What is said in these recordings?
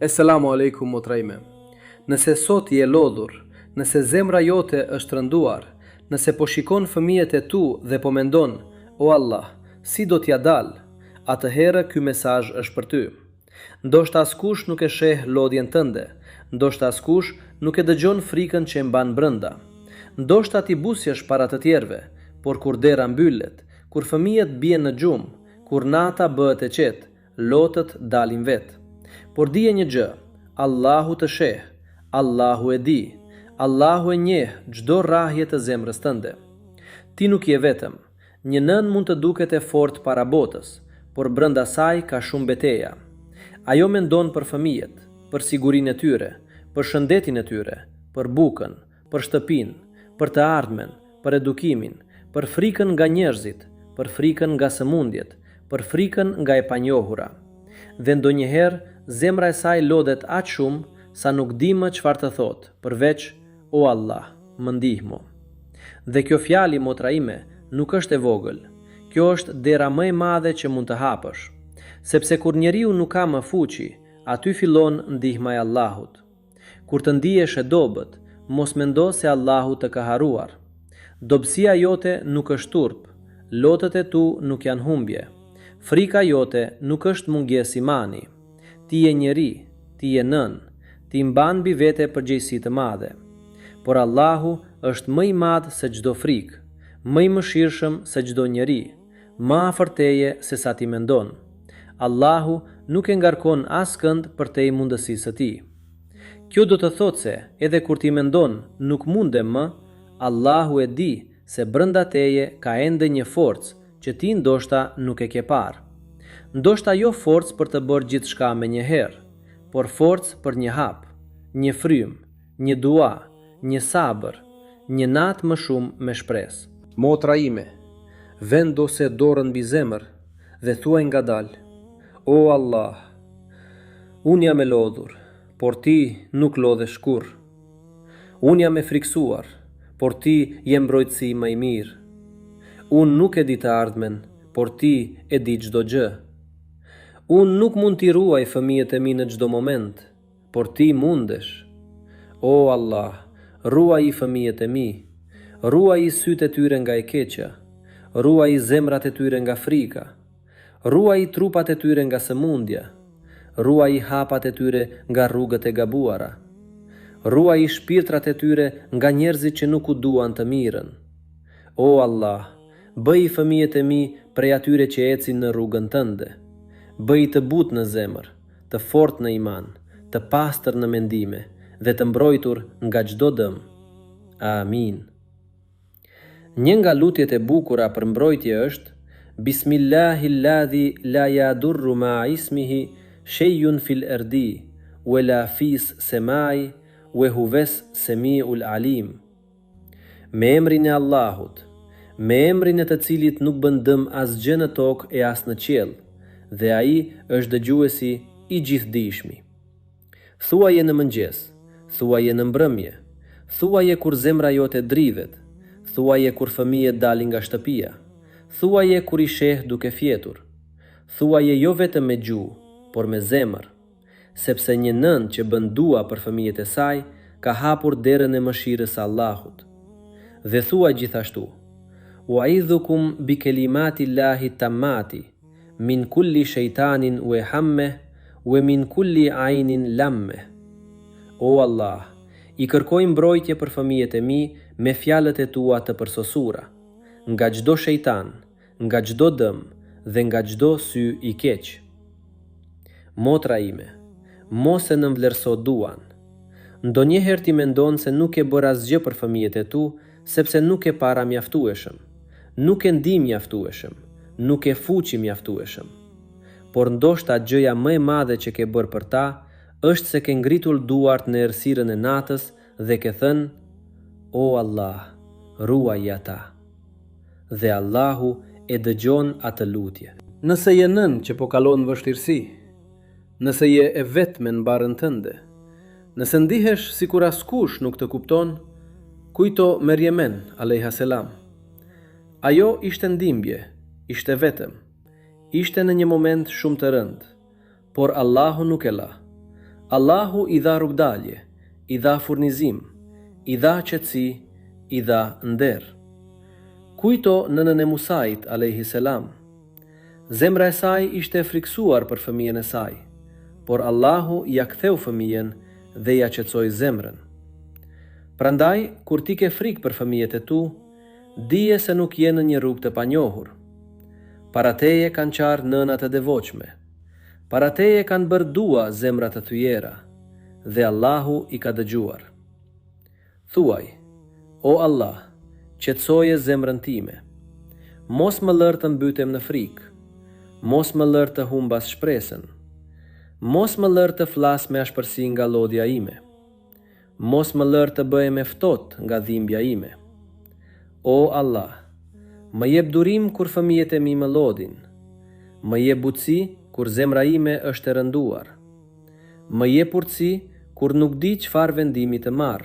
Esselamu alaikum motrajme. Nëse sot je lodhur, nëse zemra jote është rënduar, nëse po shikon fëmijët e tu dhe po mendon, o Allah, si do t'ja dal, atëherë ky mesazh është për ty. Ndoshta askush nuk e sheh lodhjen tënde, ndoshta askush nuk e dëgjon frikën që e mban brenda. Ndoshta ti busjesh para të tjerëve, por kur dera mbyllet, kur fëmijët bien në gjumë, kur nata bëhet e qetë, lotët dalin vetë. Por dije një gjë, Allahu të sheh, Allahu e di, Allahu e njeh çdo rrahje të zemrës tënde. Ti nuk je vetëm, një nën mund të duket e fortë para botës, por brenda saj ka shumë betejë. Ajo mendon për fëmijët, për sigurinë e tyre, për shëndetin e tyre, për bukën, për shtëpinë, për të ardhmen, për edukimin, për frikën nga njerëzit, për frikën nga sëmundjet, për frikën nga e panjohura. Dhe ndonjëherë zemra e saj lodhet aq shumë sa nuk di më çfarë të thotë, përveç o Allah, më ndihmo. Dhe kjo fjali motra ime nuk është e vogël. Kjo është dera më e madhe që mund të hapësh, sepse kur njeriu nuk ka më fuqi, aty fillon ndihma e Allahut. Kur të ndihesh e dobët, mos mendo se Allahu të ka harruar. Dobësia jote nuk është turp, lotët e tu nuk janë humbje. Frika jote nuk është mungesë imani. Ti je njeri, ti je nën, ti mban mbi vete përgjegjësi të madhe. Por Allahu është më i madh se çdo frikë, më i mëshirshëm se çdo njeri, më afër teje se sa ti mendon. Allahu nuk e ngarkon askënd përtej mundësisë së tij. Kjo do të thotë se edhe kur ti mendon nuk mundem më, Allahu e di se brenda teje ka ende një forcë që ti ndoshta nuk e ke parë. Ndoshta jo forcë për të bërë gjithçka me një herë, por forcë për një hap, një frym, një dua, një sabër, një natë më shumë me shpresë. Motra ime, vendose dorën mbi zemër dhe thuaj ngadalë: O Allah, unë jam e lodhur, por ti nuk lodhesh kurrë. Unë jam e friksuar, por ti je mbrojtësi më i mirë. Unë nuk e di të ardhmen, por ti e di çdo gjë. Unë nuk mund t'i ruaj fëmijët e mi në çdo moment, por ti mundesh. O Allah, ruaj i fëmijët e mi, ruaj i sytë e tyre nga e keqja, ruaj i zemrat e tyre nga frika, ruaj i trupat e tyre nga sëmundja, ruaj i hapat e tyre nga rrugët e gabuara, ruaj i shpirtrat e tyre nga njerëzit që nuk u duan të mirën. O Allah, bëj i fëmijët e mi prej atyre që ecin në rrugën tënde. Bëj të butë në zemër, të fortë në iman, të pastër në mendime dhe të mbrojtur nga çdo dëm. Amin. Një nga lutjet e bukura për mbrojtje është: Bismillahilladhi la yadurru ma ismihi shay'un fil ardi wala fis semai wa huwas samiul alim. Me emrin e Allahut, me emrin e të cilit nuk bën dëm asgjë në tokë e as në qiell, dhe ai është dëgjuesi i gjithdijshmi. Thuaje në mëngjes, thuaje në mbrëmje, thuaje kur zemra jote dridhet, thuaje kur fëmijët dalin nga shtëpia, thuaje kur i sheh duke fjetur, thuaje jo vetëm me gjuhë, por me zemër, sepse një nën që bën dua për fëmijët e saj ka hapur derën e mëshirës së Allahut. Dhe thuaj gjithashtu: U'idhukum bi kelimatillahi tammati min kulli shejtanin u e hamme u e min kulli ajnin lamme. O Allah, i kërkoj mbrojtje për fëmijët e mi me fjalët e tua të përsosura, nga çdo shejtan, nga çdo dëm dhe nga çdo sy i keq. Motra ime, mos e nënvlerëso duan. Ndonjëherë ti mendon se nuk e bër asgjë për fëmijët e tu, sepse nuk e para mjaftueshëm, nuk e ndi mjaftueshëm, nuk e fuqi mjaftueshëm. Por ndoshta gjëja më e madhe që ke bërë për ta është se ke ngritur duart në errësirën e natës dhe ke thënë: O Allah, ruaj ata. Dhe Allahu e dëgjon atë lutje. Nëse je nën që po kalon vështirësi, nëse je e vetme në barën tënde, nëse ndihesh sikur askush nuk të kupton, kujto Merjemen alayha selam. Ajo ishte ndimbje, ishte vetëm, ishte në një moment shumë të rëndë, por Allahu nuk e la. Allahu i dha rrugdalje, i dha furnizim, i dha qetësi, i dha nder. Kujto nënën e Musait alayhi salam. Zemra e saj ishte e friksuar për fëmijën e saj, por Allahu ja ktheu fëmijën dhe ja qetësoi zemrën. Prandaj, kur ti ke frikë për fëmijët e tu, dije se nuk je në një rrugë të panjohur. Para teje kanë qarë nënat e devotshme. Para teje kanë bërë dua zemrat të thyera, dhe Allahu i ka dëgjuar. Thuaj, o Allah, qetësoje zemrën time. Mos më lër të mbytem në frikë. Mos më lër të humbas shpresën. Mos më lër të flas me ashpërsi nga lodhja ime. Mos më lër të bëhem e ftohtë nga dhimbja ime. O Allah, më jep durim kur fëmijët e mi më lodhin. Më jep butësi kur zemra ime është e rënduar. Më jep urtësi kur nuk di çfarë vendimi të marr.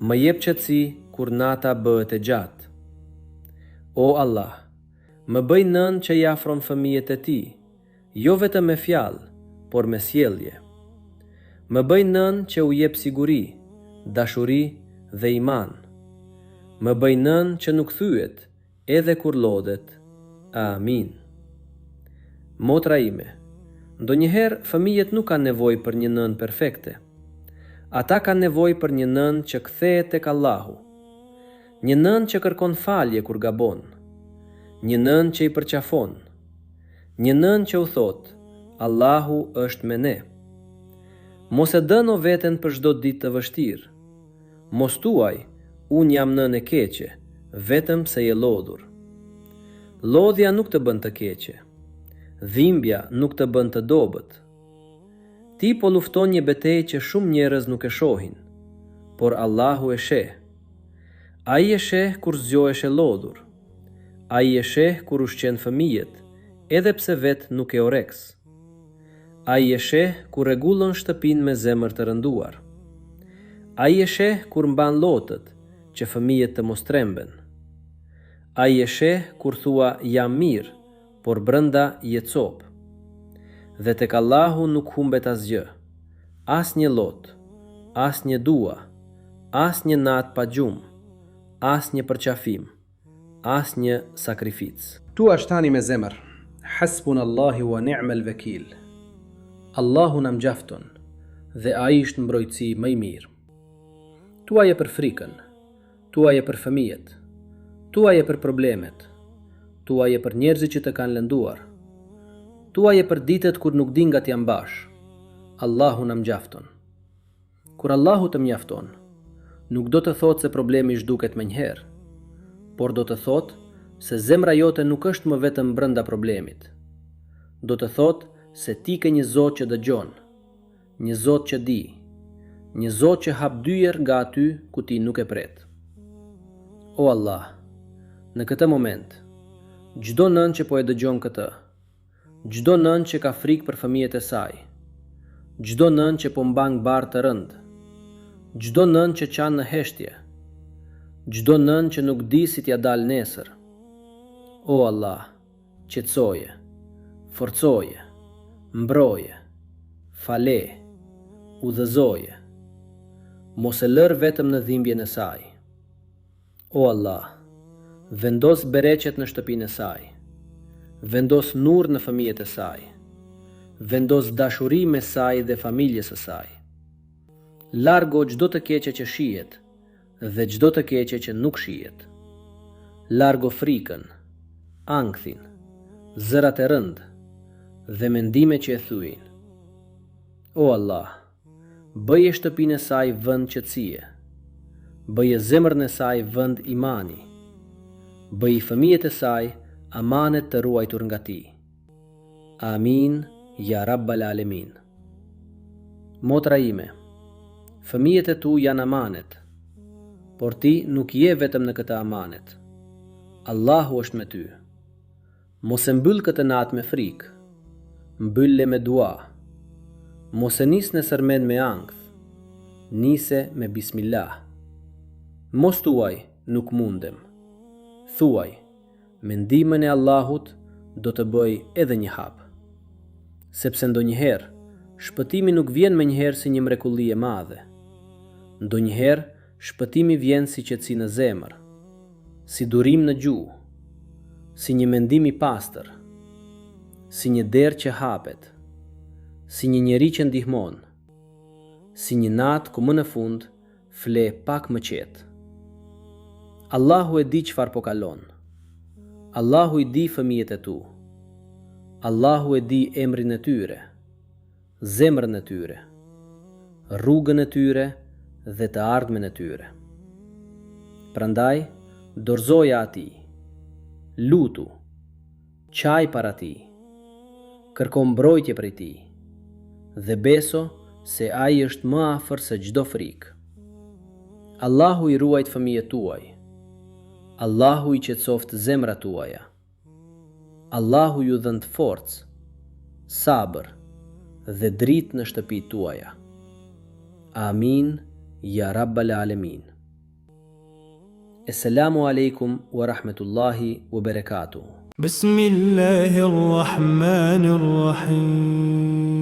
Më jep qetësi kur nata bëhet e gjatë. O Allah, më bëj nën që i afron fëmijët e ti, jo vetëm me fjalë, por me sjellje. Më bëj nën që u jep siguri, dashuri dhe iman. Më bëj nën që nuk thyet, edhe kur lodhet. Amin. Motra ime, ndonjëherë fëmijët nuk kanë nevojë për një nën perfekte. Ata kanë nevojë për një nën që kthehet tek Allahu. Një nën që kërkon falje kur gabon. Një nën që i përqafon. Një nën që u thot, Allahu është me ne. Mos e dëno veten për çdo ditë të vështirë. Mos thuaj, unë jam nën e keqe, vetëm se je lodhur. Lodhja nuk të bën të keqe. Dhimbja nuk të bën të dobët. Ti po lufton një betejë që shumë njerëz nuk e shohin, por Allahu e sheh. Ai e sheh kur zgjohesh e lodhur. Ai e sheh kur ushqen fëmijët, edhe pse vet nuk e oreks. Ai e sheh kur rregullon shtëpinë me zemër të rënduar. Ai e sheh kur mban lotët, që fëmijët të mos tremben. Ai e sheh kur thua jam mirë, por brenda je copë. Dhe tek Allahu nuk humbet asgjë, as një lot, as një dua, as një natë pa gjumë, as një përqafim, as një sakrificë. Tu është tani me zemër, hasbunallahu wa ni'mal vekil. Allahu na mjafton, dhe ai është mbrojtësi më i mirë. Tuaje për frikën, tuaje për fëmijët, tuaje për problemet, tuaje për njerëzit që të kanë lënduar, tuaje për ditët kur nuk din nga t'jam bash. Allahu na mjafton. Kur Allahu të mjafton, nuk do të thotë se problemi zhduket menjëherë, por do të thotë se zemra jote nuk është më vetëm brenda problemit. Do të thotë se ti ke një Zot që dëgjon, një Zot që di, një Zot që hap dyer nga aty ku ti nuk e pret. O Allah, në këtë moment, çdo nën që po e dëgjon këtë, çdo nën që ka frikë për fëmijët e saj, çdo nën që po mban barë të rënd, çdo nën që qanë në heshtje, çdo nën që nuk di si t'ja dal nesër. O Allah, qetësoje, forcoje, mbroje, fale, udhëzoje, mos e lër vetëm në dhimbjen e saj. O Allah, vendos bereqet në shtëpinë e saj, vendos nur në fëmijët e saj, vendos dashuri me saj dhe familjes së saj. Largo çdo të keqe që shihet dhe çdo të keqe që nuk shihet. Largo frikën, ankthin, zërat e rënd dhe mendime që e thyen. O Allah, bëje shtëpinë e saj vend qetësie, bëje zemrën e saj vend imani, bëje fëmijët e saj amanet të ruajtur nga ti. Amin, ja Rabbal Alemin. Motra ime, fëmijët e tu janë amanet, por ti nuk je vetëm në këtë amanet. Allahu është me ty. Mos e mbyll këtë natë me frikë, mbylle me dua. Mos e nis në sërmen me ankth, nise me bismillah. Mos thuaj, nuk mundem. Thuaj, me ndihmën e Allahut do të bëj edhe një hap. Sepse ndonjëherë Shpëtimi nuk vjen menjëherë si një mrekulli e madhe. Ndonjëherë, shpëtimi vjen si qetësi në zemër, si durim në gjuhë, si një mendim i pastër, si një derë që hapet, si një njeri që ndihmon, si një natë ku më në fund fle pak më qetë. Allahu e di çfarë po kalon. Allahu i di fëmijët e tu. Allahu e di emrin e tyre, zemrën e tyre, rrugën e tyre dhe të ardhmen e tyre. Prandaj, dorëzoja atij, lutu, qaj para tij, kërko mbrojtje prej tij, dhe beso se ai është më afër se çdo frikë. Allahu i ruajt fëmijët tuaj. Allahu i qetësoft zemrat tuaja. Allahu ju dhënë forcë, sabër dhe dritë në shtëpitë tuaja. Amin, ya Rabbal Alamin. Assalamu alaikum wa rahmetullahi wa barakatuh. Bismillahir Rahmanir Rahim.